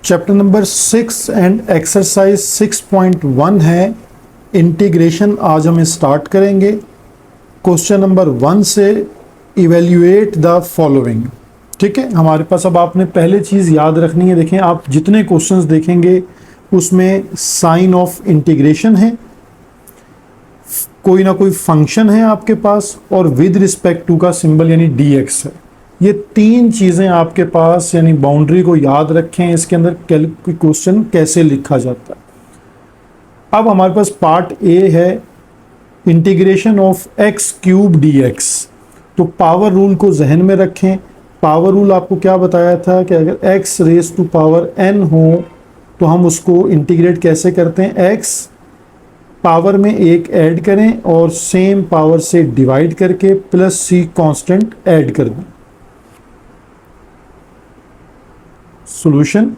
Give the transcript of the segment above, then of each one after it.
Chapter number 6 and exercise 6.1 है integration. आज हम स्टार्ट करेंगे। क्वेश्चन नंबर 1 से इवेल्युएट द फॉलोइंग। ठीक है, हमारे पास अब आपने पहले चीज़ याद रखनी है। देखें, आप जितने क्वेश्चंस देखेंगे उसमें साइन ऑफ इंटीग्रेशन है, कोई ना कोई फंक्शन है आपके पास, और विद रिस्पेक्ट टू का सिंबल यानी dx है। ये तीन चीज़ें आपके पास, यानी बाउंड्री को याद रखें। इसके अंदर क्वेश्चन कैसे लिखा जाता है। अब हमारे पास पार्ट ए है integration of x cube dx। तो पावर रूल को जहन में रखें। पावर रूल आपको क्या बताया था कि अगर x raise to power n हो तो हम उसको इंटीग्रेट कैसे करते हैं, x पावर में एक ऐड करें और सेम पावर से डिवाइड करके प्लस c कांस्टेंट ऐड कर दें। सॉल्यूशन,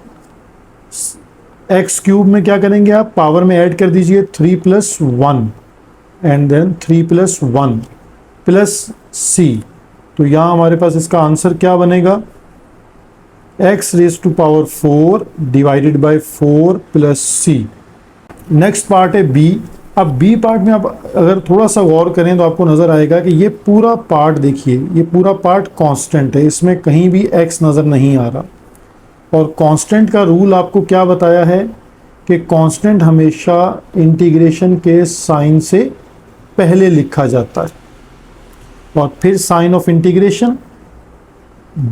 एक्स क्यूब में क्या करेंगे आप, पावर में ऐड कर दीजिए 3 + 1 एंड देन 3 + 1 प्लस c। तो यहाँ हमारे पास इसका आंसर क्या बनेगा, x raise to power 4 divided by 4 plus c। Next part है b। अब b पार्ट में आप अगर थोड़ा सा गौर करें तो आपको नज़र आएगा कि ये पूरा पार्ट, देखिए ये पूरा पार्ट कांस्टेंट है, इसमें कहीं भी x नज़र नहीं आ रहा। और कांस्टेंट का रूल आपको क्या बताया है कि कांस्टेंट हमेशा इंटीग्रेशन के साइन से पहले लिखा जाता है। और फिर साइन ऑफ इंटीग्रेशन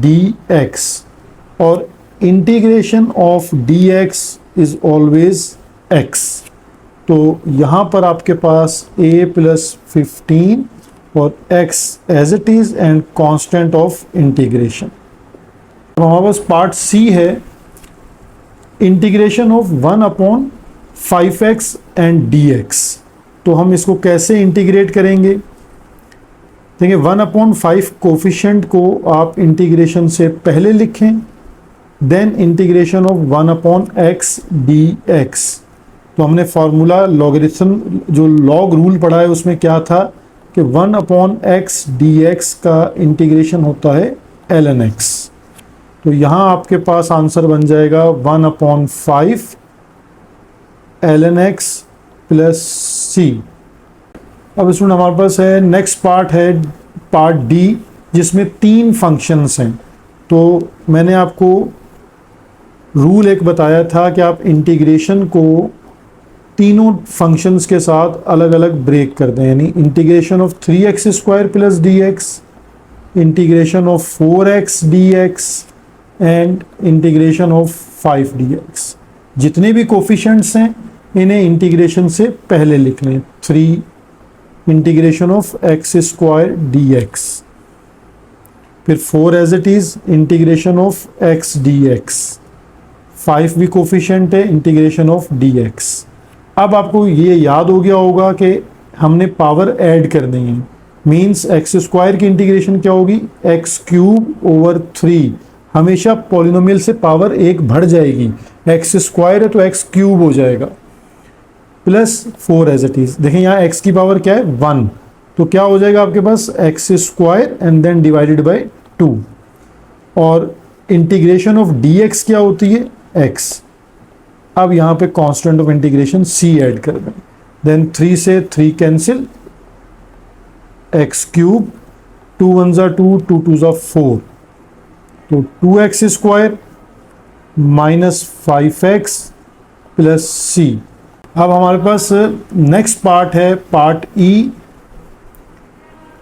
dx, और integration of dx is always x। तो यहाँ पर आपके पास a + 15 और x as it is and constant of integration. अब हमारे पास पार्ट सी है integration of 1/5x and dx। तो हम इसको कैसे इंटीग्रेट करेंगे, देखिए 1/5 कोफिशिएंट को आप इंटीग्रेशन से पहले लिखें, then integration of 1/x dx। तो हमने फार्मूला लॉगरिथम जो लॉग रूल पढ़ा है उसमें क्या था कि 1/x dx का इंटीग्रेशन होता है ln x। तो यहाँ आपके पास आंसर बन जाएगा 1/5 ln x प्लस c। अब इसमें हमारे पास है नेक्स्ट पार्ट है पार्ट डी, जिसमें 3 फंक्शंस हैं। तो मैंने आपको रूल एक बताया था कि आप इंटीग्रेशन को तीनों फंक्शंस के साथ अलग अलग ब्रेक कर दें, यानी integration of 3x² plus dx, integration of 4x dx and integration of 5 dx। जितने भी कोफिशिएंट्स हैं इन्हें इंटीग्रेशन से पहले लिख लें। 3 इंटीग्रेशन ऑफ x² dx, फिर 4 as it is integration of x dx, 5 भी कोफिशिएंट है इंटीग्रेशन ऑफ dx। अब आपको ये याद हो गया होगा कि हमने पावर ऐड कर दी है, मीन्स x² की इंटीग्रेशन क्या होगी, x³ / 3। हमेशा पॉलिनोमियल से पावर एक बढ़ जाएगी, x² है तो x³ हो जाएगा प्लस 4 एज इट इज। देखें यहाँ x की पावर क्या है 1, तो क्या हो जाएगा आपके पास x² and then divided by 2। और इंटीग्रेशन ऑफ dx क्या होती है x। अब यहाँ पे constant of integration c add कर दें, देन 3 से 3 कैंसिल, x³ 2 × 1 = 2, 2 × 2 = 4, तो 2x² minus 5x plus c। अब हमारे पास नेक्स्ट पार्ट है पार्ट ई।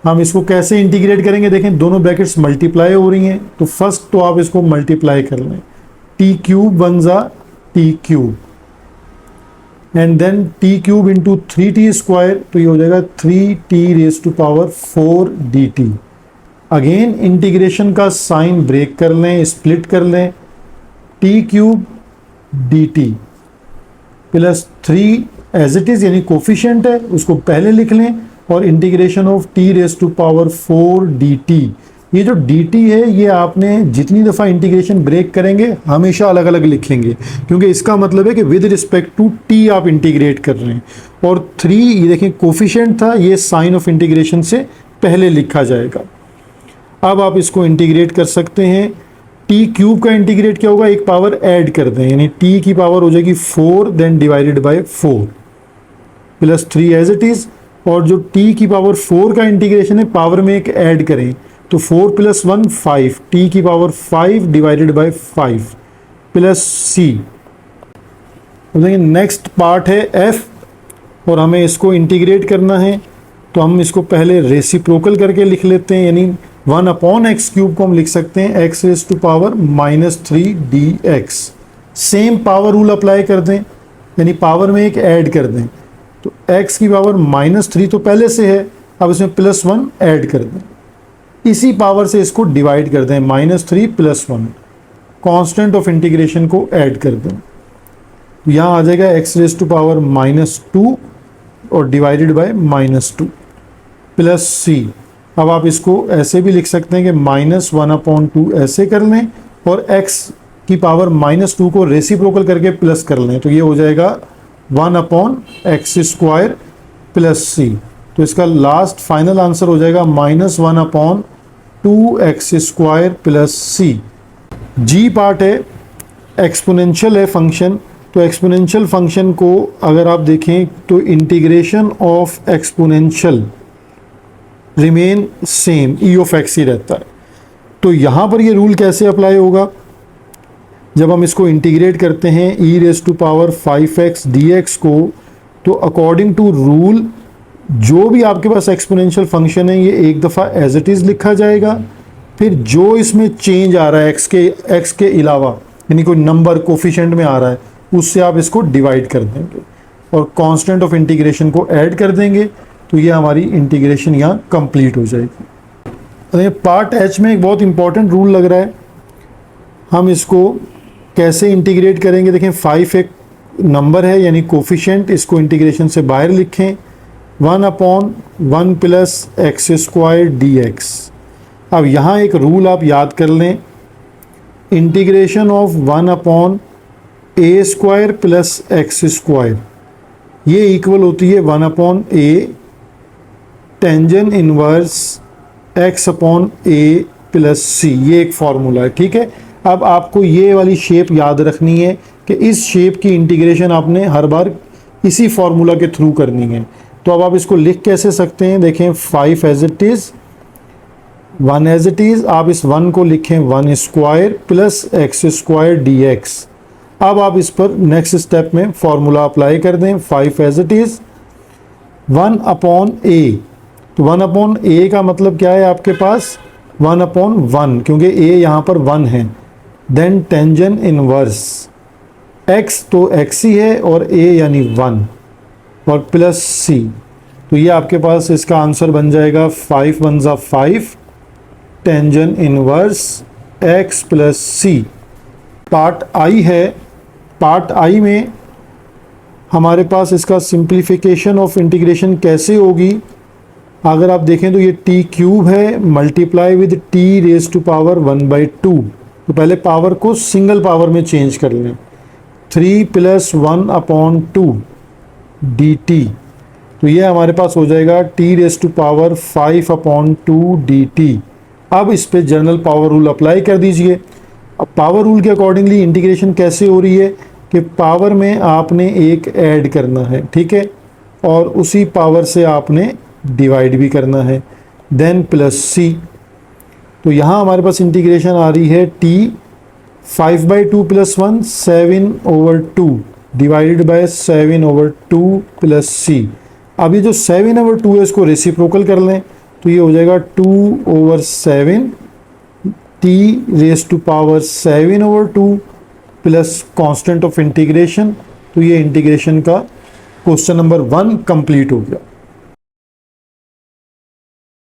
हम इसको कैसे इंटीग्रेट करेंगे, देखें दोनों ब्रैकेट्स मल्टीप्लाई हो रही हैं, तो फर्स्ट तो आप इसको मल्टीप्लाई कर लें, t³ बन जा t³ and then t³ × 3t², तो ये हो जाएगा 3t⁴ dt। अगेन इंटीग्रेशन का साइन ब्रेक कर लें, स्प्लिट कर लें, t³ dt plus 3 as it is यानी कोफिशिएंट है उसको पहले लिख लें, और इंटीग्रेशन ऑफ t⁴ dt। ये जो dt है ये आपने जितनी दफ़ा इंटीग्रेशन ब्रेक करेंगे हमेशा अलग अलग लिखेंगे, क्योंकि इसका मतलब है कि विद रिस्पेक्ट टू t आप इंटीग्रेट कर रहे हैं। और 3 ये देखें कोफिशिएंट था, ये साइन ऑफ इंटीग्रेशन से पहले लिखा जाएगा। अब आप इसको इंटीग्रेट कर सकते हैं टी क्यूब का इंटीग्रेट क्या होगा, एक पावर ऐड कर दें, यानी टी की पावर हो जाएगी 4 then divided by 4 plus 3 as it is. और जो टी की पावर 4 का इंटीग्रेशन है पावर में एक ऐड करें तो 4 प्लस 1 5 टी की power 5 divided by 5 plus c. Next part है एफ और हमें इसको इंटीग्रेट करना है, तो हम इसको पहले रेसिप्रोकल करके लिख लेते हैं, यानी 1 अपॉन एक्स क्यूब को हम लिख सकते हैं x raise to power -3 d x. Same power rule apply कर दें, यानी पावर में एक ऐड कर दें, तो x की पावर -3 तो पहले से है, अब इसमें +1 ऐड कर दें, इसी पावर से इसको डिवाइड कर दें, -3 + 1 कांस्टेंट ऑफ इंटीग्रेशन को ऐड कर दें, तो यहाँ आ जाएगा x रेज टू पावर -2 और डिवाइडेड बाय -2 प्लस सी। अब आप इसको ऐसे भी लिख सकते हैं कि -1/2 ऐसे कर लें और x की पावर -2 को रेसिप्रोकल करके प्लस कर लें, तो ये हो जाएगा 1/x² प्लस सी। तो इसका लास्ट फाइनल आंसर हो जाएगा -1/2x² plus C. G part है एक्सपोनेंशियल है फंक्शन, तो एक्सपोनेंशियल फंक्शन को अगर आप देखें तो integration of exponential remain same e of x ही रहता है। तो यहाँ पर ये रूल कैसे अप्लाई होगा, जब हम इसको इंटीग्रेट करते हैं e raise to power 5x dx को, तो अकॉर्डिंग टू रूल जो भी आपके पास एक्सपोनेंशियल फंक्शन है ये एक दफ़ा एज इट इज़ लिखा जाएगा, फिर जो इसमें चेंज आ रहा है x के अलावा, यानी कोई नंबर कोफिशिएंट में आ रहा है, उससे आप इसको डिवाइड कर देंगे और कांस्टेंट ऑफ इंटीग्रेशन को ऐड कर देंगे, तो ये हमारी इंटीग्रेशन यहाँ कंप्लीट हो जाएगी। पार्ट एच में एक बहुत इंपॉर्टेंट रूल लग रहा है, हम इसको कैसे इंटीग्रेट करेंगे। देखें 5 एक नंबर है यानी कोफिशिएंट, इसको इंटीग्रेशन से बाहर लिखें 1/1 प्लस x² dx। अब यहाँ एक रूल आप याद कर लें, integration of 1/a² plus x², ये इक्वल होती है 1/a tangent inverse x/a plus सी। ये एक फॉर्मूला है, ठीक है। अब आपको ये वाली शेप याद रखनी है कि इस शेप की इंटीग्रेशन आपने हर बार इसी फॉर्मूला के थ्रू करनी है। तो अब आप इसको लिख कैसे सकते हैं, देखें 5 as it is 1 as it is, आप इस 1 को लिखें 1² प्लस x² dx। अब आप इस पर नेक्स्ट स्टेप में फॉर्मूला अप्लाई कर दें, 5 एज इट इज़ 1/a, तो 1/a का मतलब क्या है आपके पास 1/1, क्योंकि a यहाँ पर 1 है, देन टेंजेंट इनवर्स x तो x ही है और a यानी 1 और प्लस c, तो ये आपके पास इसका आंसर बन जाएगा 5 1 ज़ा 5 tangent inverse x plus c। Part आई है, पार्ट आई में हमारे पास इसका सिंप्लीफिकेशन ऑफ इंटीग्रेशन कैसे होगी। अगर आप देखें तो ये टी क्यूब है multiply with t raise to power 1/2, तो पहले पावर को सिंगल पावर में चेंज कर लें, 3 + 1/2 dt, तो ये हमारे पास हो जाएगा t raise to power 5/2 dt। अब इस पे जनरल पावर रूल अप्लाई कर दीजिए। अब पावर रूल के अकॉर्डिंगली इंटीग्रेशन कैसे हो रही है कि पावर में आपने एक ऐड करना है, ठीक है, और उसी पावर से आपने डिवाइड भी करना है, देन प्लस सी। तो यहाँ हमारे पास इंटीग्रेशन आ रही है t 5/2 + 1 7/2 डिवाइडेड बाय 7/2 प्लस सी। अब ये जो 7/2 है इसको रेसिप्रोकल कर लें, तो ये हो जाएगा 2/7 t raise to power 7/2 plus constant of integration. तो ये इंटीग्रेशन का क्वेश्चन नंबर 1 कंप्लीट हो गया।